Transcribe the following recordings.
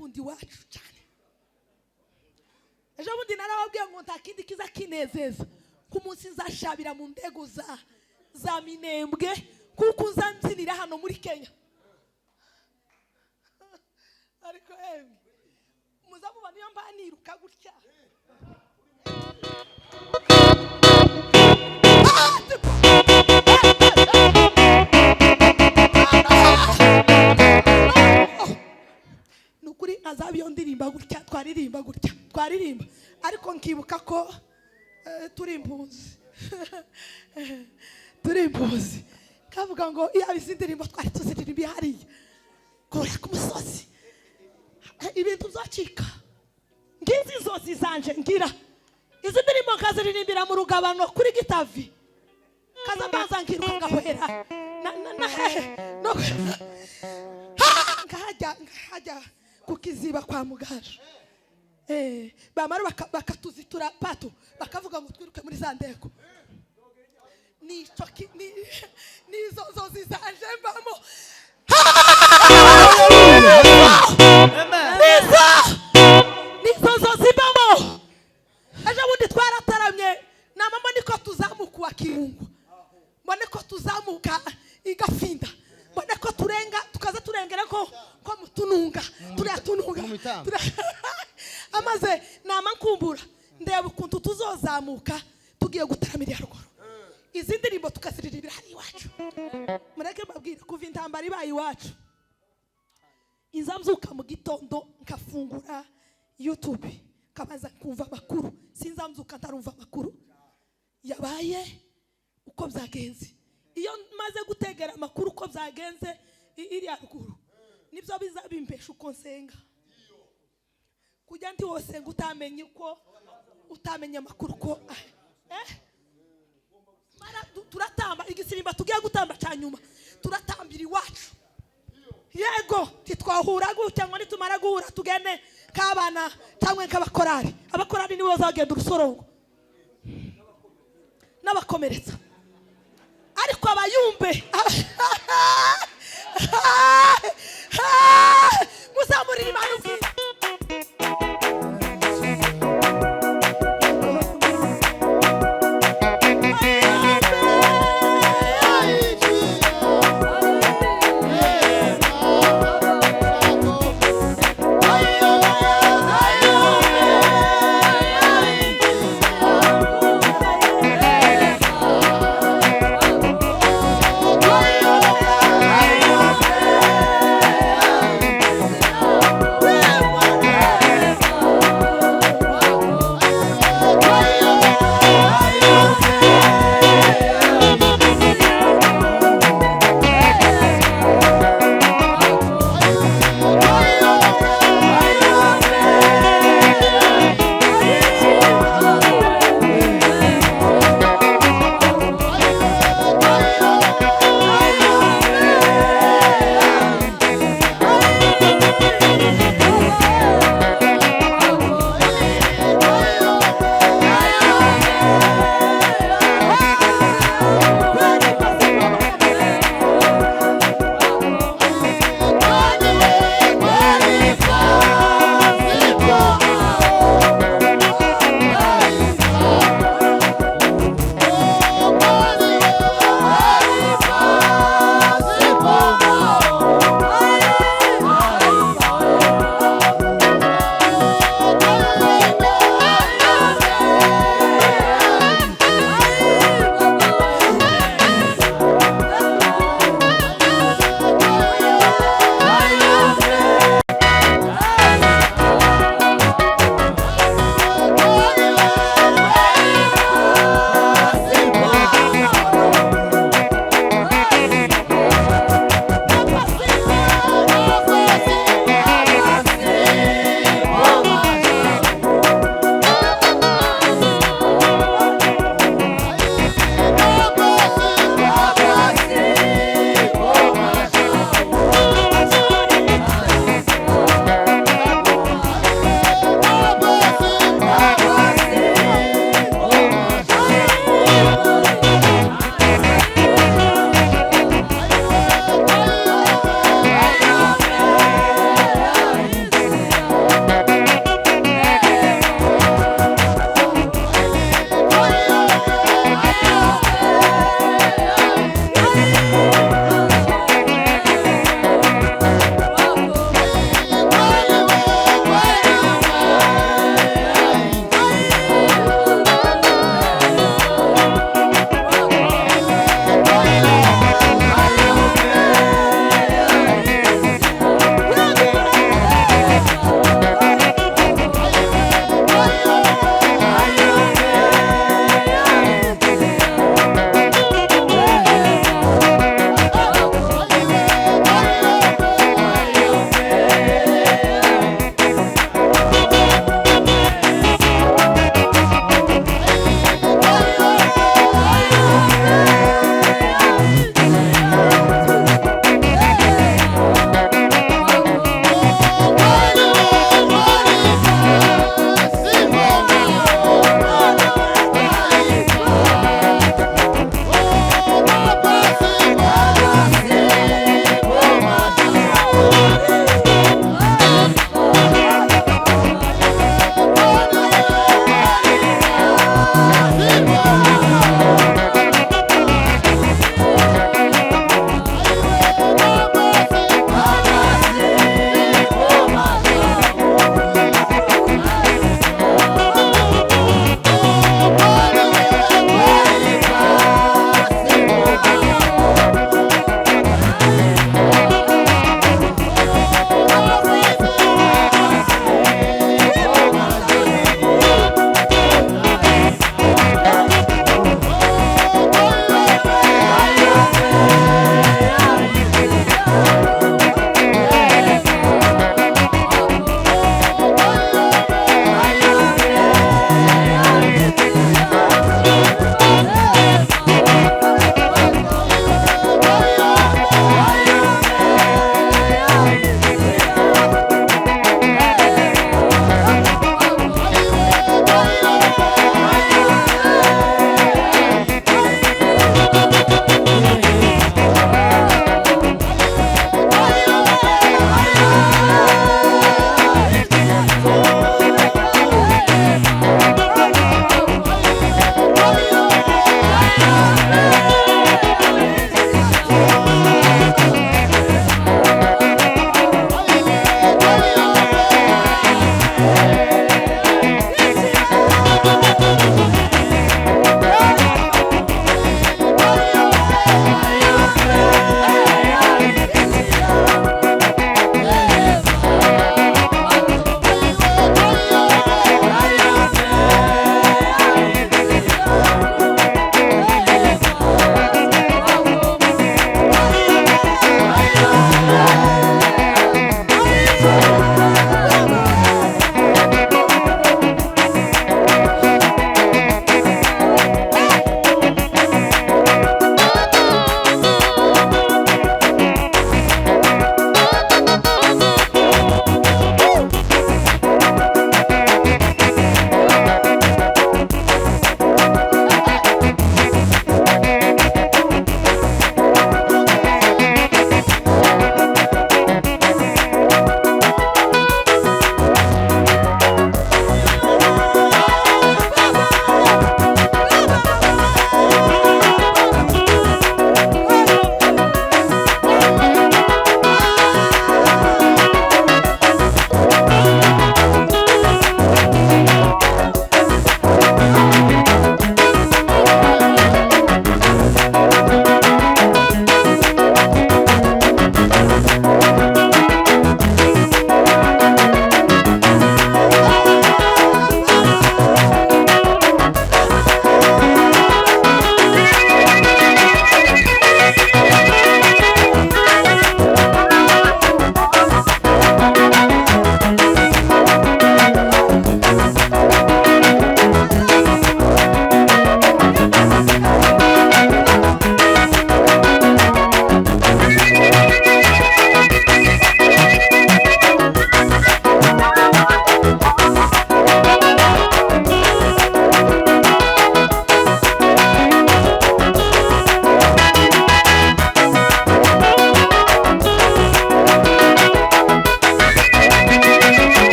akunda iwacu cyane. Ejo bundi narababwiye ngo nta kindi kiza kinezeza ku munsi nzashabira mu ndego za Minembwe kuko nzanzinira hano muri Kenya. Ariko muzamuba niyo mbaniruka gutya. Nukuri azabiyo ndirimba gutya twaririmba ariko nkibuka ko turi impunzi kavuga ngo iyo abizindirimbo twari tuziririmba hariya kora ku musozi ibintu byacika ngizi inzozi zanje ngira izi ndirimbo nkaziririmbira mu rugabano kuri Gitavi kaza mbanza ngiruka ngahwera nkajya kukiziba kwa Mugara bamara bakatuzitura pato bakavuga ngo twiruke muri za ndeko nizo zozi zanje mbamo. Nizo zozi mbamo. Ejo bundi twarataramye na mama niko tuzamuka wa Kirungu mbone ko tuzamuka igafinda mbone ko tukaza turengera ko mutununga turiyatununga amaze nama nkumbura ndeba ukuntu tuzozamuka tugiye gutaramira haruguru izi ndirimbo tukaziririmbira hari iwacu. Mureke mbabwire kuva intambara ibaye iwacu inzamzuka mu gitondo nkafungura YouTube kabaza kumva makuru sinzamzuka ntarumva makuru yabaye uko byagenze. Iyo maze gutegera makuru uko byagenze iri haruguru nibyo bizabimpesha uko nsenga kujya ndi wose ngutamenye uko utamenya amakuru ko mara turatamba igisirimba tugiye gutamba cyanyuma turatambira iwacu. Yego titwahura gutya ngo nitumara guhura tugene kabana cyangwa nk'abakorari. Abakorari nibo bazagenda urusorongo n'abakomeretsa ariko abayumbe muzamurira Imana ubwiza.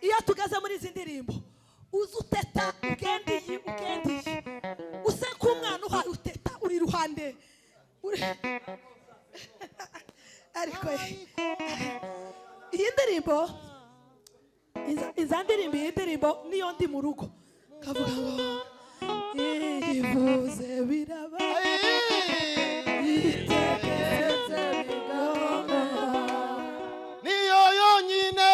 iyo tugeze muri izi ndirimbo uzi uteta ugendiye use k'umwana uhaye uteta uri iruhande ariko iyi ndirimbo iyi ndirimbo niyo ndi mu rugo kavuga ngo ivuze biraba itegetse bigomba niyo yonyine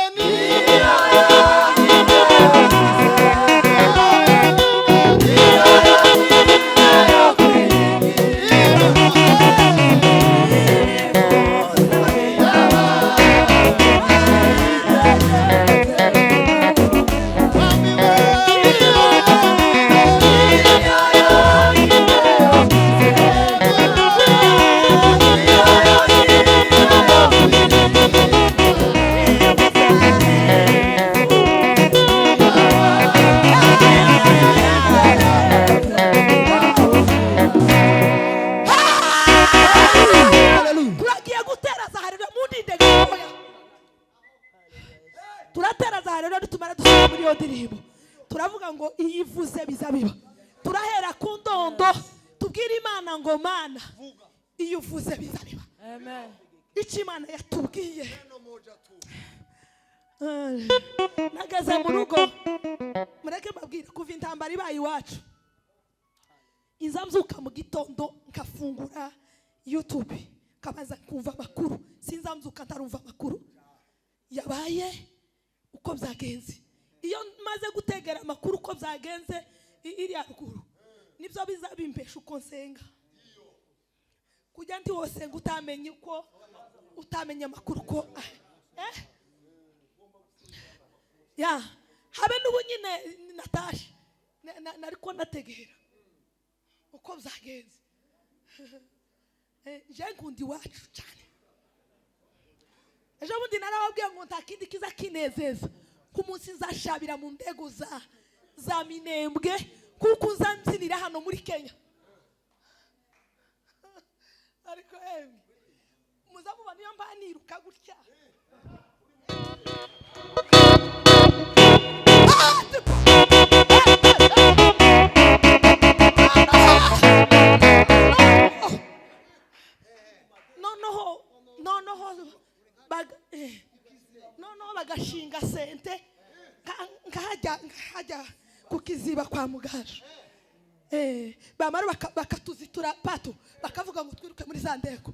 turavuga ngo iyivuze bizabiba turahera ku ndondo tubwira Imana ngo Mana iyo uvuze bizabiba amen icyo Imana yatubwiye nagaze mu rugo mureke mbabwire kuva intambara ibaye iwacu inzamzuka mu gitondo nkafungura YouTube kabaza kumva amakuru sinzamzuka ntarumva amakuru yabaye uko byagenze iyo maze gutegera amakuru uko byagenze iri haruguru nibyo bizabimpesha uko nsenga kujya ndi wose ngo utamenye amakuru ko ya habe n'ubu nyine natashe nariko nategera uko byagenze je ngundi wacu cyane ejo bundi narababwiye ngo nta kindi kiza kinezeza ku munsi nzashabira mu ndego za Minembwe kuko nzanzinira hano muri Kenya ariko muzamubona iyo mbaniruka gutya noneho bagashinga sente nkajya kukiziba kwa Mugaju bamara bakatuzitura pato bakavuga ngo twiruke muri za ndeko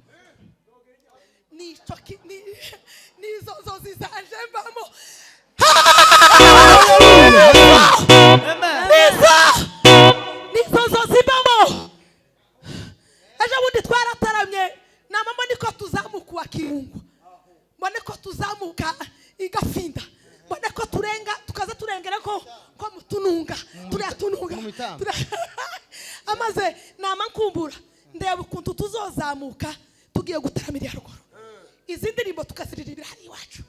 nizo zizanje mbamo nizo zibamo ejo bundi twarataramye namama niko tuzamuka wa Kirungu mbone ko tuzamuka igafinda mbone ko tukaza turengera ko mutununga turatununga amaze nama nkumbura ndeba ukuntu tuzozamuka tugiye gutaramira haruguru izi ndirimbo tukaziririmbira hari iwacu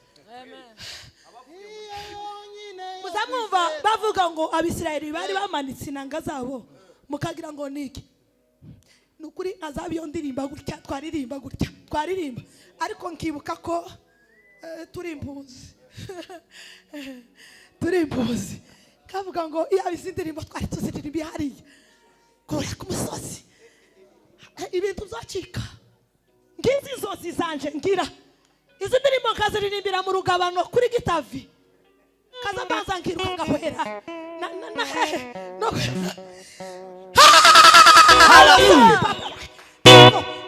muzamwumva bavuga ngo Abisirayeli bari bamanitse inanga zabo mukagira ngo niki nukuri azabiyo ndirimba gutya twaririmba ariko nkibuka ko turi impunzi kavuga ngo iyo izi ndirimbo twari tuziririmba hariya kora ku musozi ibintu byacika ngizi zose zanje ngira izi ndirimbo nkaziririmbira mu rugabano kuri Gitavi kaza mbanza ngiruka ngahwera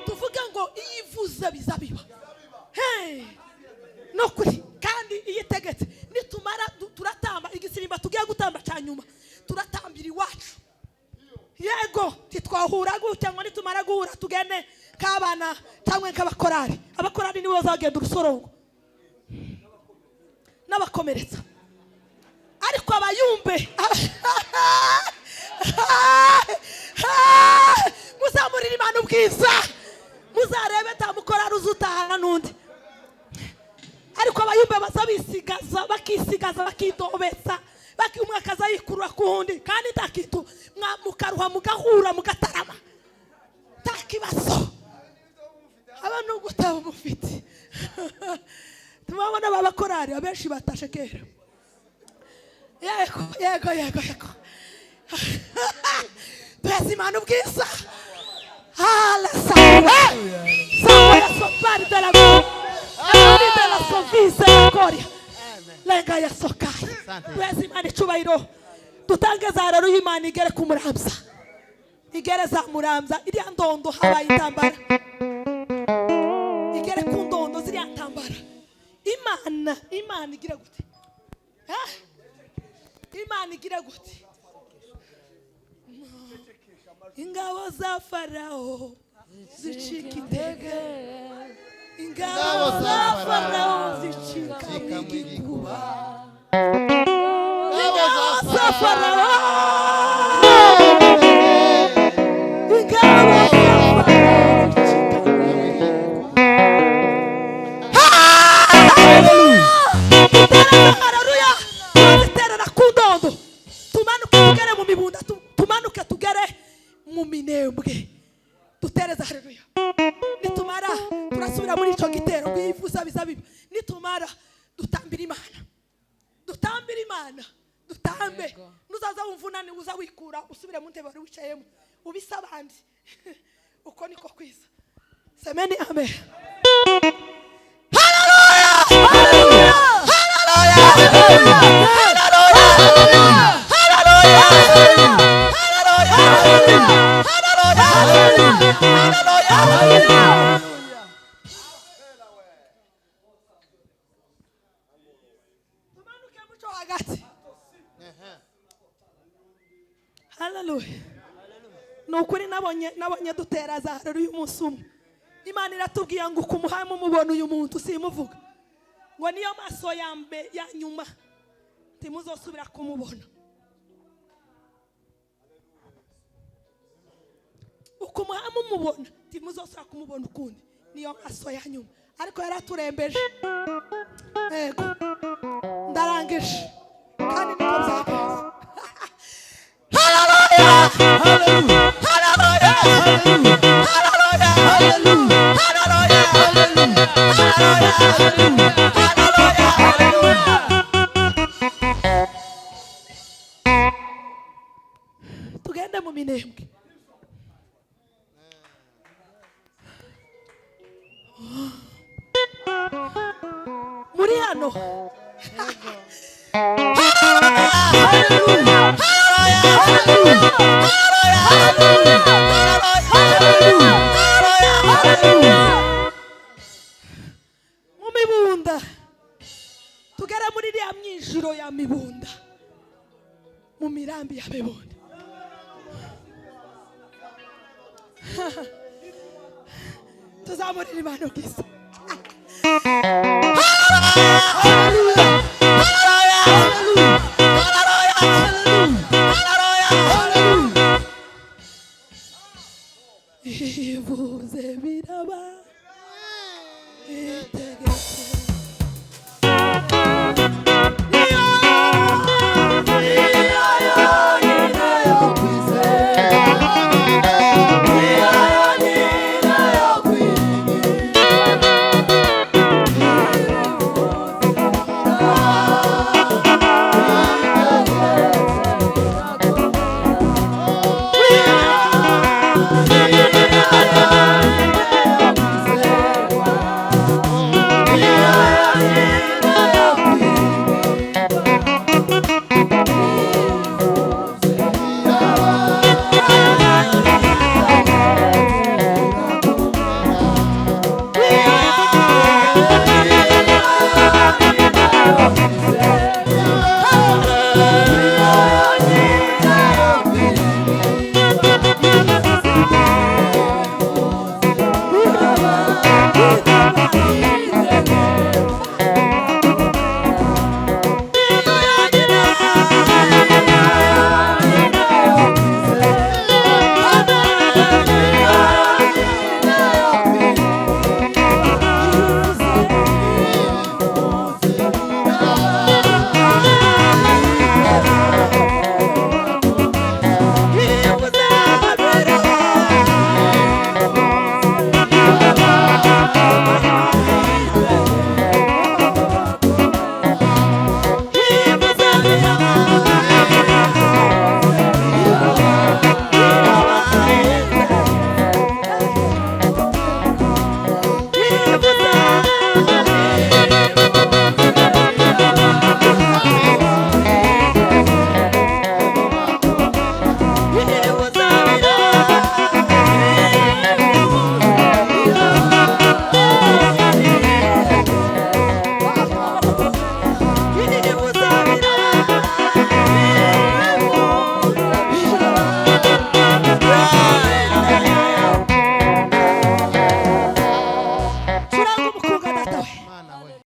tuvuga ngo iyivuze bizabiba no kuri kandi iyitegetse nitumara turatamba igisirimba tugiye gutamba cyanyuma turatambira iwacu yego titwahura gutya ngo nitumara guhura tugene kabana cyangwa abakorari nibo bazagenda urusorongo n'abakomeretsa ariko abayumbe muzamurira Imana ubwiza muzarebe tamukorari uzutahana n'undi ariko abayumbe bazabisigaza bakidobesa umwe akaza yikurura ku wundi kandi takitu mukaruha mugahura mugatarama takibazo abantu gutaba mufite tubabona babakorari abenshi batashe kera yego twese Imana ubwiza. Samuel sopari de la gloria de la sovise la gloria lenga ya sokai twese Imana icubahiro. Dutange za rero y'Imana igere ku Muramza, igere za Muramza, iriya ndondo habaye intambara, igere ku ndondo ziriya ntambara. Imana igira gute? Imana igira gute? Ingabo za Farao zicika intege, ingabo za Farao zicika igikuba, ingabo za Farao, ingabo za Farao zicika haleluya. Tuziterera ku ndondo, tumanuke tugere mu mibunda, tumanuke tugere mu minembwe, dutereza haleluya. Nitumara turasubira muri ico gitero kwivuza bizabiba. Nitumara dutambira Imana, dutambira Imana, dutambe. Nuzaza wumvunani uza wikura usubire mu ntebe wicayemo ubisa abandi. Uko niko kwiza. Semeni amen. Hallelujah. Nukuri nabonye dutera za haleluya umunsi umwe. Imana iratubwiye ngo kumuhaye mumubona uyu muntu simuvuga ngo niyo maso yambe ya nyuma timuzosubira kumubona. Ukumuhaye mumubona timuzosubira kumubona ukundi, niyo maso ya nyuma. Ariko yaraturembeje. Yego ndarangije kandi niko byagenze. Hallelujah! Hallelujah! Hallelujah! Hallelujah! Tugende mu minembwe. Muri hano. Mu mibunda tugere muri iriya myinjiro ya mibunda, mu mirambi ya mibunda. Tuzamurira Imana ubwiza.